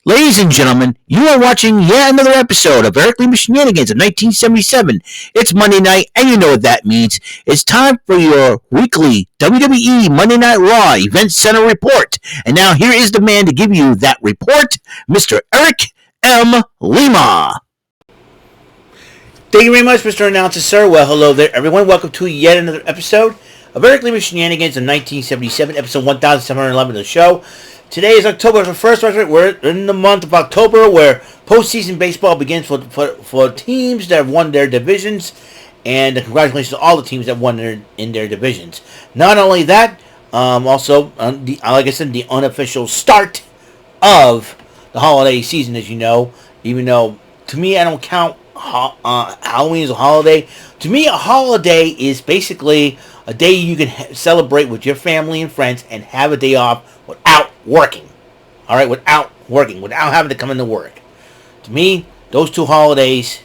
Ladies and gentlemen, you are watching yet another episode of Lima Shenanigans of 1977. It's Monday night, and you know what that means. It's time for your weekly WWE Monday Night Raw Event Center report. And now here is the man to give you that report, Mr. Eric M. Lima. Thank you very much, Mr. Announcer, sir. Well, hello there, everyone. Welcome to yet another episode of Lima Shenanigans of 1977, episode 1711 of the show. Today is October 1st. We're in the month of October where postseason baseball begins for teams that have won their divisions. And congratulations to all the teams that won in their divisions. Not only that, also, like I said, the unofficial start of the holiday season, as you know. Even though, to me, I don't count Halloween as a holiday. To me, a holiday is basically a day you can celebrate with your family and friends and have a day off without working. Alright, without having to come into work. To me, those two holidays,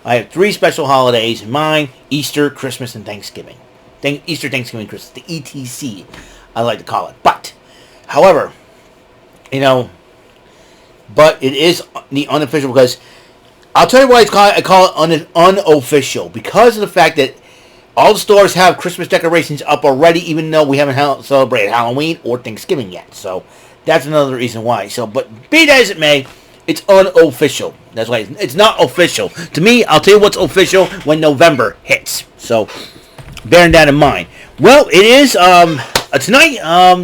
I have three special holidays. Mine, Easter, Christmas, and Thanksgiving. Easter, Thanksgiving, Christmas. The ETC, I like to call it. But, however, but it is the unofficial because, I'll tell you why I call it unofficial. Because of the fact that all the stores have Christmas decorations up already, even though we haven't celebrated Halloween or Thanksgiving yet. So, that's another reason why. So, but be that as it may, it's unofficial. That's why it's not official. To me, I'll tell you what's official when November hits. So, bearing that in mind. Well, it is tonight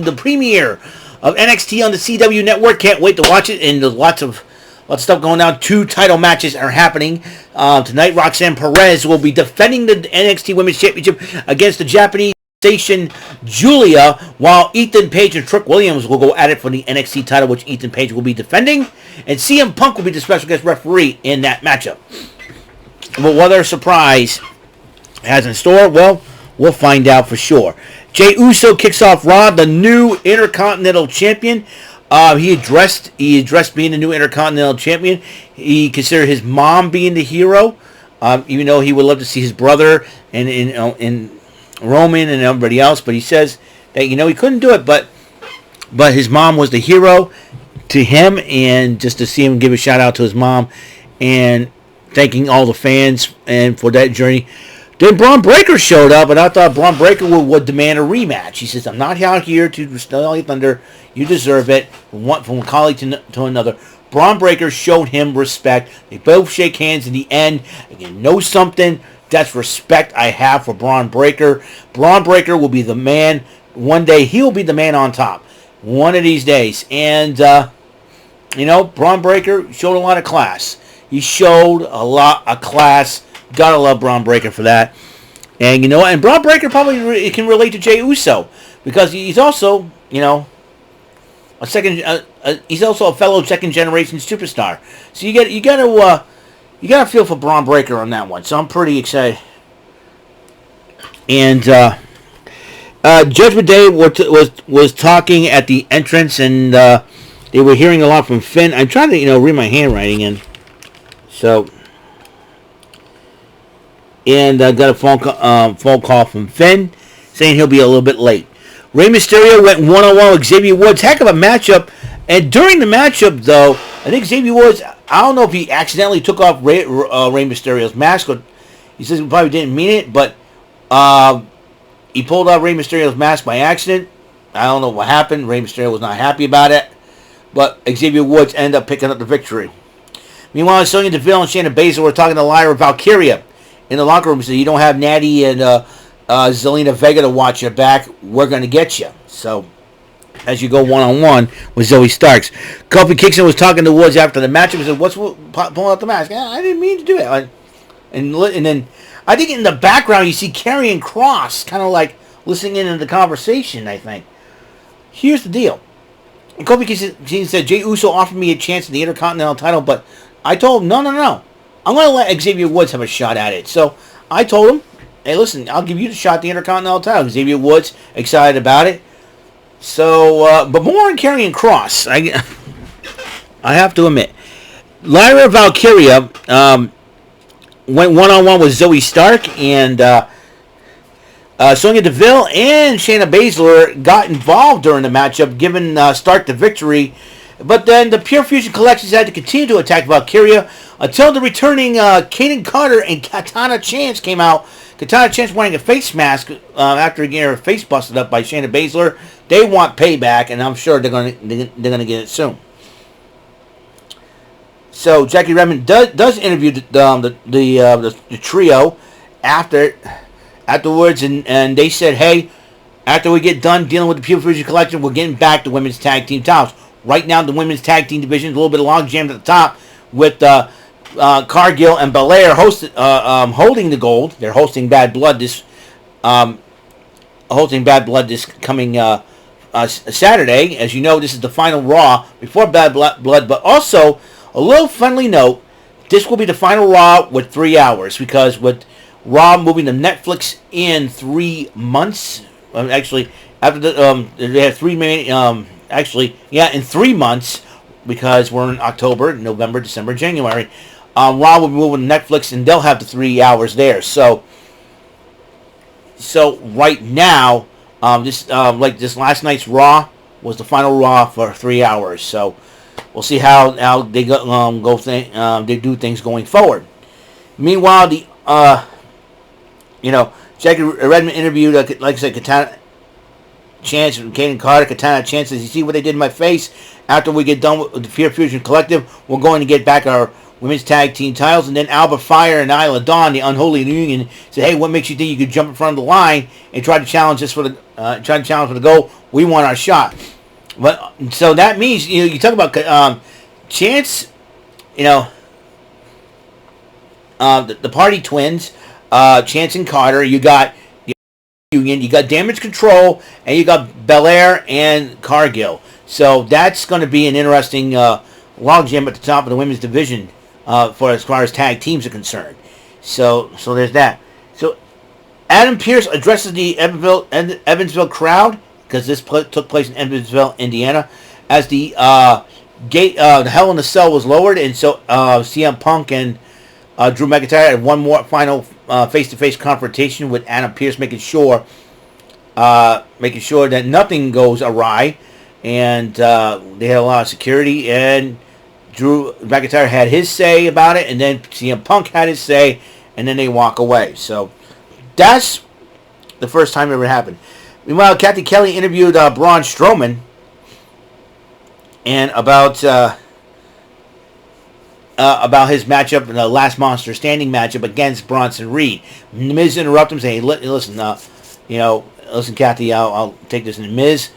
the premiere of NXT on the CW network. Can't wait to watch it. And there's lots of stuff going on. 2 title matches are happening. Tonight, Roxanne Perez will be defending the NXT Women's Championship against the Japanese sensation Julia, while Ethan Page and Trick Williams will go at it for the NXT title, which Ethan Page will be defending. And CM Punk will be the special guest referee in that matchup. But what other surprise has in store? Well, we'll find out for sure. Jey Uso kicks off Raw, the new Intercontinental Champion. He addressed being the new Intercontinental Champion. He considered his mom being the hero, even though he would love to see his brother and Roman and everybody else. But he says that he couldn't do it, but his mom was the hero to him, and just to see him give a shout out to his mom and thanking all the fans and for that journey. Then Braun Breaker showed up, and I thought Braun Breaker would demand a rematch. He says, I'm not out here to steal your thunder. You deserve it. From one colleague to another. Braun Breaker showed him respect. They both shake hands in the end. And you know something? That's respect I have for Braun Breaker. Braun Breaker will be the man. One day, he'll be the man on top. One of these days. And, Braun Breaker showed a lot of class. He showed a lot of class. Gotta love Braun Breaker for that. And and Braun Breaker probably can relate to Jey Uso because he's also, he's also a fellow second generation superstar. So you gotta feel for Braun Breaker on that one. So I'm pretty excited. And Judgment Day was talking at the entrance, and they were hearing a lot from Finn. I'm trying to read my handwriting in. So. And got a phone call from Finn saying he'll be a little bit late. Rey Mysterio went one-on-one with Xavier Woods. Heck of a matchup. And during the matchup, though, I think Xavier Woods, I don't know if he accidentally took off Rey Mysterio's mask. Or he says he probably didn't mean it, but he pulled off Rey Mysterio's mask by accident. I don't know what happened. Rey Mysterio was not happy about it. But Xavier Woods ended up picking up the victory. Meanwhile, Sonya Deville and Shayna Baszler were talking to Lyra Valkyria in the locker room. So you don't have Natty and Zelina Vega to watch your back. We're going to get you. So as you go one-on-one with Zoe Starks. Kofi Kingston was talking to Woods after the match. He said, what's pulling out the mask? I didn't mean to do it. And then I think in the background you see Karrion Kross kind of like listening in on the conversation, I think. Here's the deal. Kofi Kingston said, Jey Uso offered me a chance in the Intercontinental title, but I told him, no. I'm going to let Xavier Woods have a shot at it. So I told him, hey, listen, I'll give you the shot at the Intercontinental title. Xavier Woods, excited about it. So, but more on Karrion Kross. I have to admit. Lyra Valkyria went one-on-one with Zoe Stark, and Sonya Deville and Shayna Baszler got involved during the matchup, giving Stark the victory. But then the Pure Fusion Collections had to continue to attack Valkyria until the returning Kaden Carter and Katana Chance came out. Katana Chance wearing a face mask after getting her face busted up by Shayna Baszler. They want payback, and I'm sure they're gonna get it soon. So Jackie Redmond does interview the trio afterwards, and they said, hey, after we get done dealing with the Pure Fusion Collection, we're getting back to women's tag team titles. Right now, the women's tag team division is a little bit log jammed at the top with Cargill and Belair holding the gold. They're hosting Bad Blood this coming Saturday. As you know, this is the final Raw before Bad Blood, but also a little friendly note, this will be the final Raw with 3 hours, because with Raw moving to Netflix in 3 months, actually, after they have 3 in 3 months, because we're in October, November, December, January, Raw will be moving to Netflix, and they'll have the 3 hours there. So right now, this last night's Raw was the final Raw for 3 hours. So we'll see how they they do things going forward. Meanwhile, Jackie Redmond interviewed, like I said, Katana Chance and Kaden Carter. Katana Chance says, you see what they did in my face? After we get done with the Pure Fusion Collective, we're going to get back our women's tag team titles. And then Alba Fire and Isla Dawn, the Unholy Union, said, hey, what makes you think you could jump in front of the line and try to challenge us for the goal? We want our shot. But so that means, you talk about Chance, the Party Twins, Chance and Carter. You got the Union, you got Damage Control, and you got Belair and Cargill. So that's going to be an interesting logjam at the top of the women's division for as far as tag teams are concerned. So there's that. So Adam Pearce addresses the Evansville crowd, because this took place in Evansville, Indiana, as the the Hell in the Cell was lowered, and so CM Punk and Drew McIntyre had one more final face-to-face confrontation with Adam Pearce, making sure that nothing goes awry, and they had a lot of security, and Drew McIntyre had his say about it, and then CM Punk had his say, and then they walk away. So that's the first time it ever happened. Meanwhile, Kathy Kelly interviewed Braun Strowman and about his matchup, the last Monster Standing matchup against Bronson Reed. Miz interrupted him, saying, "Hey, listen, listen, Kathy, I'll take this." And Miz,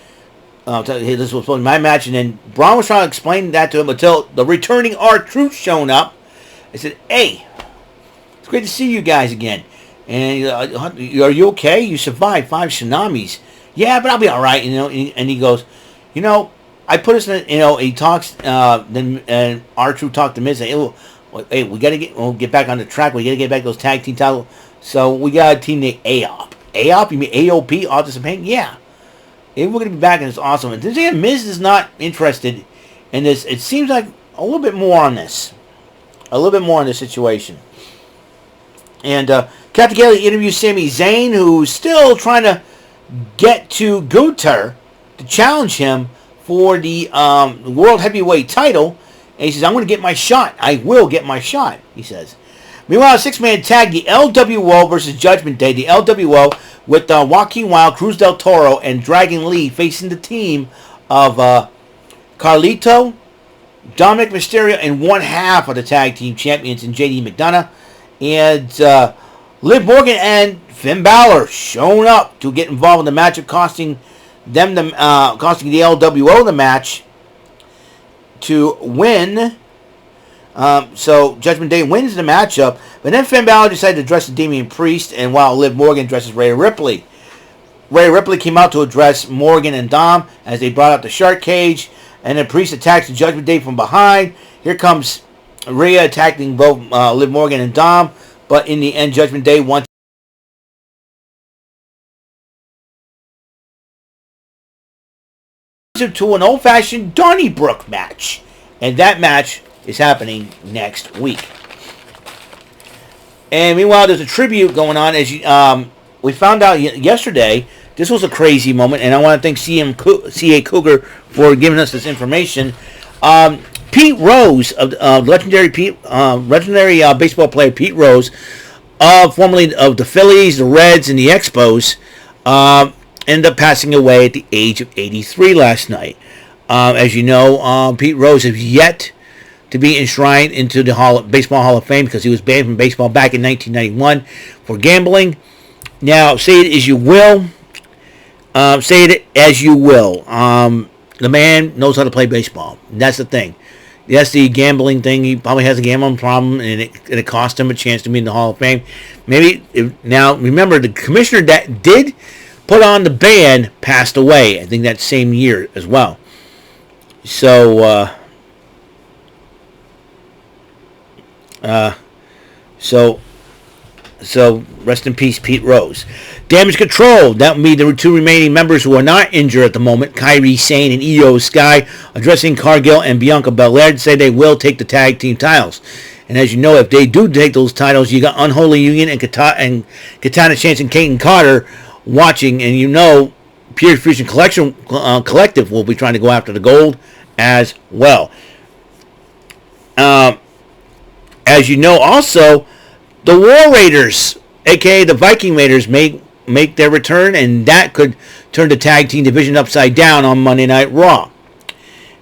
hey, this was supposed to be my match, and then Braun was trying to explain that to him until the returning R-Truth shown up. I said, "Hey, it's great to see you guys again. And are you okay? You survived 5 tsunamis." "Yeah, but I'll be all right." And he goes, I put us in. He talks. Then R-Truth talked to Miz. Hey, we gotta get back on the track. We gotta get back those tag team titles. So we got a team named AOP. AOP? You mean AOP? Authors of Pain? Yeah. We're gonna be back, and it's awesome. And then Miz is not interested in this. It seems like a little bit more on this. A little bit more on this situation. And Kathy Kelly interviews Sami Zayn, who's still trying to get to Gunther to challenge him for the World Heavyweight title. And he says, I'm going to get my shot. I will get my shot, he says. Meanwhile, a 6-man tag, the LWO versus Judgment Day. The LWO with Joaquin Wilde, Cruz del Toro, and Dragon Lee facing the team of Carlito, Dominic Mysterio, and one half of the tag team champions in JD McDonough. And Liv Morgan and Finn Balor showing up to get involved in the matchup, costing the LWO the match to win. So Judgment Day wins the matchup, but then Finn Balor decided to dress Damian Priest, and while Liv Morgan dresses Rhea Ripley. Rhea Ripley came out to address Morgan and Dom as they brought out the shark cage, and then Priest attacks the Judgment Day from behind. Here comes Rhea attacking both Liv Morgan and Dom, but in the end, Judgment Day won to an old-fashioned Donnybrook match, and that match is happening next week. And meanwhile, there's a tribute going on. As we found out yesterday, this was a crazy moment, and I want to thank CA Cougar for giving us this information. Pete Rose, of legendary baseball player Pete Rose, formerly of the Phillies, the Reds, and the Expos, ended up passing away at the age of 83 last night. As you know, Pete Rose is yet to be enshrined into the Baseball Hall of Fame because he was banned from baseball back in 1991 for gambling. Now, say it as you will. The man knows how to play baseball. That's the thing. Yes, the gambling thing, he probably has a gambling problem, and it cost him a chance to be in the Hall of Fame. Now, remember, the commissioner that did put on the ban passed away, I think that same year as well. So rest in peace, Pete Rose. Damage Control. That would be the two remaining members who are not injured at the moment. Kairi Sane and Io Sky, addressing Cargill and Bianca Belair, say they will take the tag team titles. And as you know, if they do take those titles, you got Unholy Union and Katana Chance and Kate and Carter watching, and you know Pure Fusion Collective will be trying to go after the gold as well. As you know, also, the War Raiders, a.k.a. the Viking Raiders, make their return, and that could turn the tag team division upside down on Monday Night Raw.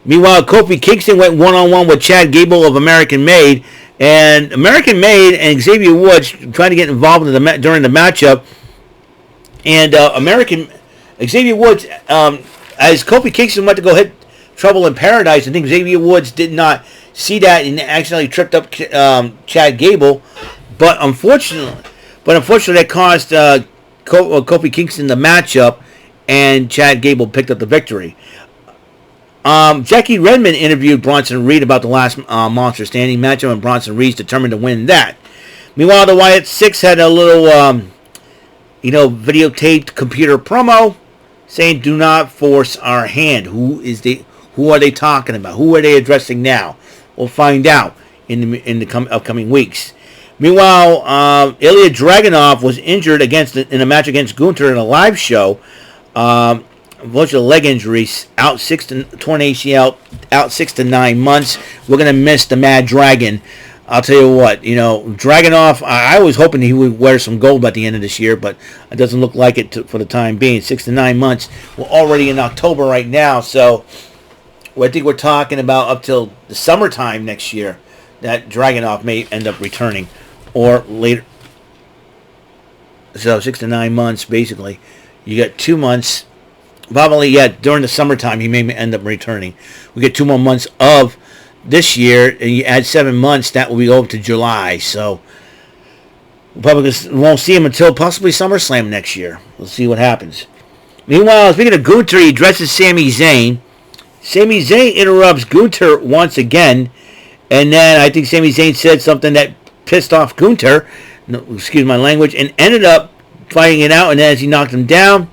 Meanwhile, Kofi Kingston went one-on-one with Chad Gable of American Made, and American Made and Xavier Woods tried to get involved during the matchup, and Xavier Woods, as Kofi Kingston went to go hit Trouble in Paradise, I think Xavier Woods did not see that and accidentally tripped up Chad Gable, but unfortunately, that caused Kofi Kingston the matchup, and Chad Gable picked up the victory. Jackie Redmond interviewed Bronson Reed about the last Monster Standing matchup, and Bronson Reed's determined to win that. Meanwhile, the Wyatt Six had a little, videotaped computer promo saying, "Do not force our hand." Who are they talking about? Who are they addressing now? We'll find out in the upcoming weeks. Meanwhile, Ilya Dragunov was injured in a match against Gunther in a live show. A bunch of leg injuries, torn ACL, out 6 to 9 months. We're going to miss the Mad Dragon. I'll tell you what, Dragunov, I was hoping he would wear some gold by the end of this year, but it doesn't look like it for the time being. 6 to 9 months. We're already in October right now, so I think we're talking about up till the summertime next year that Dragunov may end up returning, or later. So 6 to 9 months, basically. You got 2 months. Probably, during the summertime, he may end up returning. We get 2 more months of this year, and you add 7 months, that will be over to July. So we probably won't see him until possibly SummerSlam next year. We'll see what happens. Meanwhile, speaking of Gunther, he addresses Sami Zayn. Sami Zayn interrupts Gunther once again, and then I think Sami Zayn said something that pissed off Gunther, excuse my language, and ended up fighting it out, and then as he knocked him down,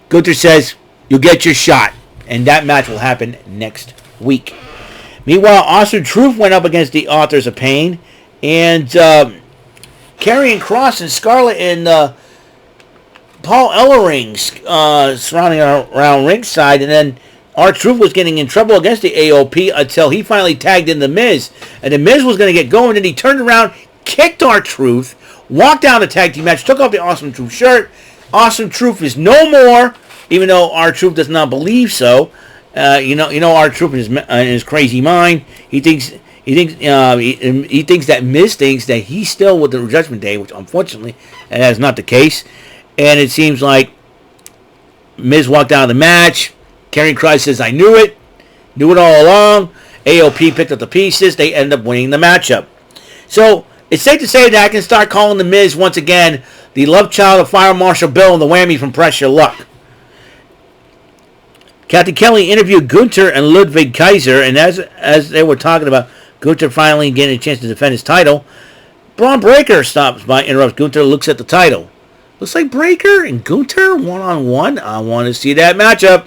Gunther says, "You'll get your shot," and that match will happen next week. Meanwhile, Austin Truth went up against the Authors of Pain, and Karrion Kross and Scarlett and Paul Ellering surrounding around ringside, and then R-Truth was getting in trouble against the AOP until he finally tagged in The Miz, and The Miz was going to get going, and he turned around, kicked R-Truth, walked down the tag team match, took off the Awesome Truth shirt. Awesome Truth is no more, even though R-Truth does not believe so. R-Truth in his crazy mind, he thinks that Miz thinks that he's still with the Judgment Day, which unfortunately that is not the case. And it seems like Miz walked out of the match. Karrion Kross says, "I knew it all along." AOP picked up the pieces. They end up winning the matchup. So it's safe to say that I can start calling the Miz once again the love child of Fire Marshal Bill and the whammy from Pressure Luck. Kathy Kelly interviewed Gunther and Ludwig Kaiser, and as they were talking about Gunther finally getting a chance to defend his title, Braun Breaker stops by, interrupts Gunther, looks at the title. Looks like Breaker and Gunther one-on-one. I want to see that matchup.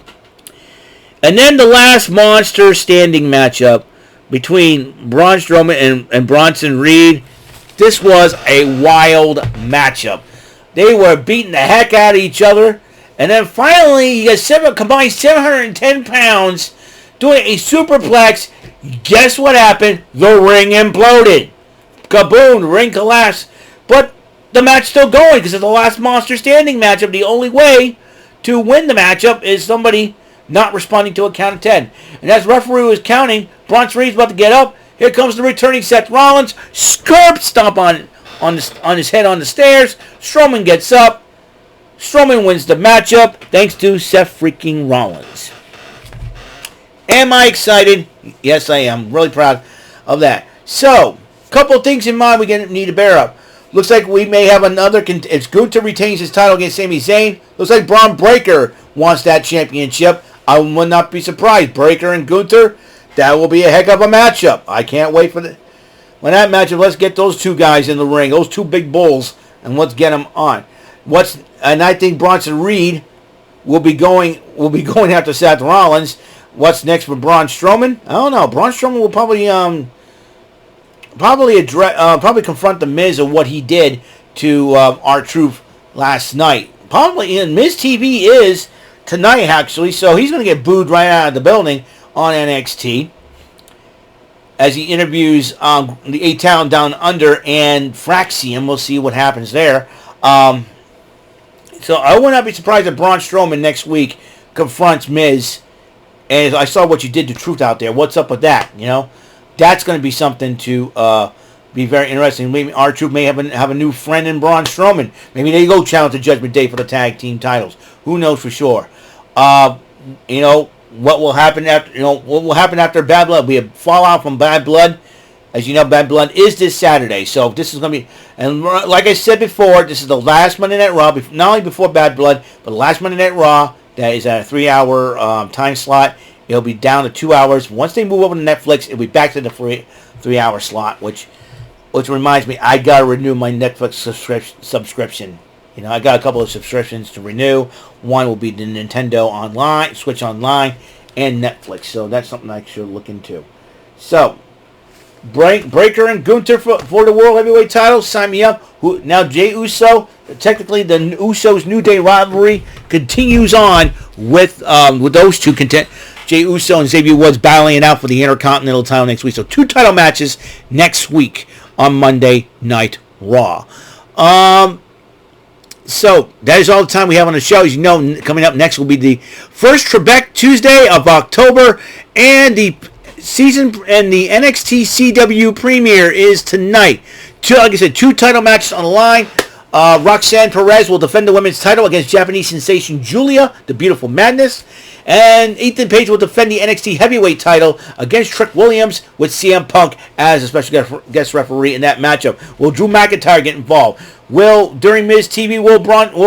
And then the last Monster Standing matchup between Braun Strowman and Bronson Reed. This was a wild matchup. They were beating the heck out of each other. And then finally, you got combined 710 pounds doing a superplex. Guess what happened? The ring imploded. Kaboom, the ring collapsed. But the match still going because it's the last monster standing matchup. The only way to win the matchup is somebody not responding to a count of 10. And as referee was counting, Braun Strowman's about to get up. Here comes the returning Seth Rollins. Curb stomp on his head on the stairs. Strowman gets up. Strowman wins the matchup thanks to Seth freaking Rollins. Am I excited? Yes, I am. Really proud of that. So, a couple of things in mind we need to bear up. Looks like we may have another. If Gunther retains his title against Sami Zayn, looks like Braun Breaker wants that championship. I would not be surprised. Breaker and Gunther, that will be a heck of a matchup. I can't wait for when that matchup. Let's get those two guys in the ring, those two big bulls, and let's get them on. And I think Bronson Reed will be going after Seth Rollins. What's next for Braun Strowman? I don't know. Braun Strowman will probably confront the Miz of what he did to R-Truth last night. Probably in Miz TV is tonight actually, so he's going to get booed right out of the building on NXT as he interviews the A-Town Down Under and Fraxium. We'll see what happens there. So I would not be surprised if Braun Strowman next week confronts Miz. And I saw what you did to Truth out there. What's up with that? You know, that's going to be something to be very interesting. Maybe R-Truth may have a new friend in Braun Strowman. Maybe they go challenge the Judgment Day for the tag team titles. Who knows for sure? You know what will happen after? You know what will happen after Bad Blood? We have fallout from Bad Blood. As you know, Bad Blood is this Saturday. So this is going to be, and like I said before, this is the last Monday Night Raw. Not only before Bad Blood, but the last Monday Night Raw. That is at a 3-hour time slot. It'll be down to 2 hours. Once they move over to Netflix, it'll be back to the 3-hour slot, which reminds me, I got to renew my Netflix subscription. You know, I got a couple of subscriptions to renew. One will be the Nintendo Online, Switch Online, and Netflix. So that's something I should look into. So, Breaker and Gunther for the World Heavyweight title. Sign me up. Now Jey Uso, technically the Usos New Day rivalry continues on with those two Jey Uso and Xavier Woods battling it out for the Intercontinental title next week. So 2 title matches next week on Monday Night Raw. So that is all the time we have on the show. As you know, coming up next will be the first Trebek Tuesday of October, and the season and the NXT CW premiere is tonight. Like I said, 2 title matches on the line. Roxanne Perez will defend the women's title against Japanese sensation Julia, the Beautiful Madness. And Ethan Page will defend the NXT heavyweight title against Trick Williams with CM Punk as a special guest referee in that matchup. Will Drew McIntyre get involved? During Miz TV, will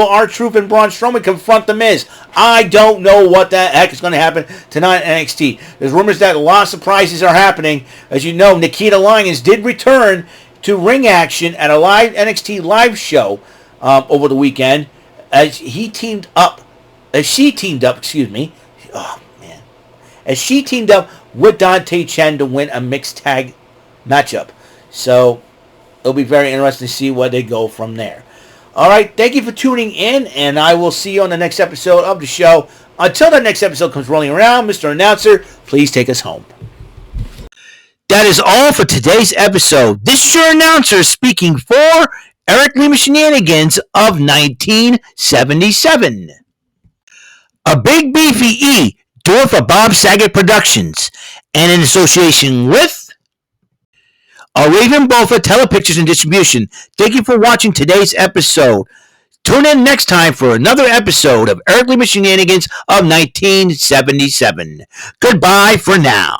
R-Truth and Braun Strowman confront the Miz? I don't know what the heck is going to happen tonight at NXT. There's rumors that a lot of surprises are happening. As you know, Nikita Lyons did return to ring action at a live NXT live show over the weekend as she teamed up with Dante Chen to win a mixed tag matchup. So it'll be very interesting to see where they go from there. All right, thank you for tuning in, and I will see you on the next episode of the show. Until the next episode comes rolling around, Mr. Announcer, please take us home. That is all for today's episode. This is your announcer speaking for Eric Lima Shenanigans of 1977. A Big Beefy E, doing for Bob Saget Productions, and in association with a Raven Bofa Telepictures and Distribution. Thank you for watching today's episode. Tune in next time for another episode of Eric Lima Shenanigans of 1977. Goodbye for now.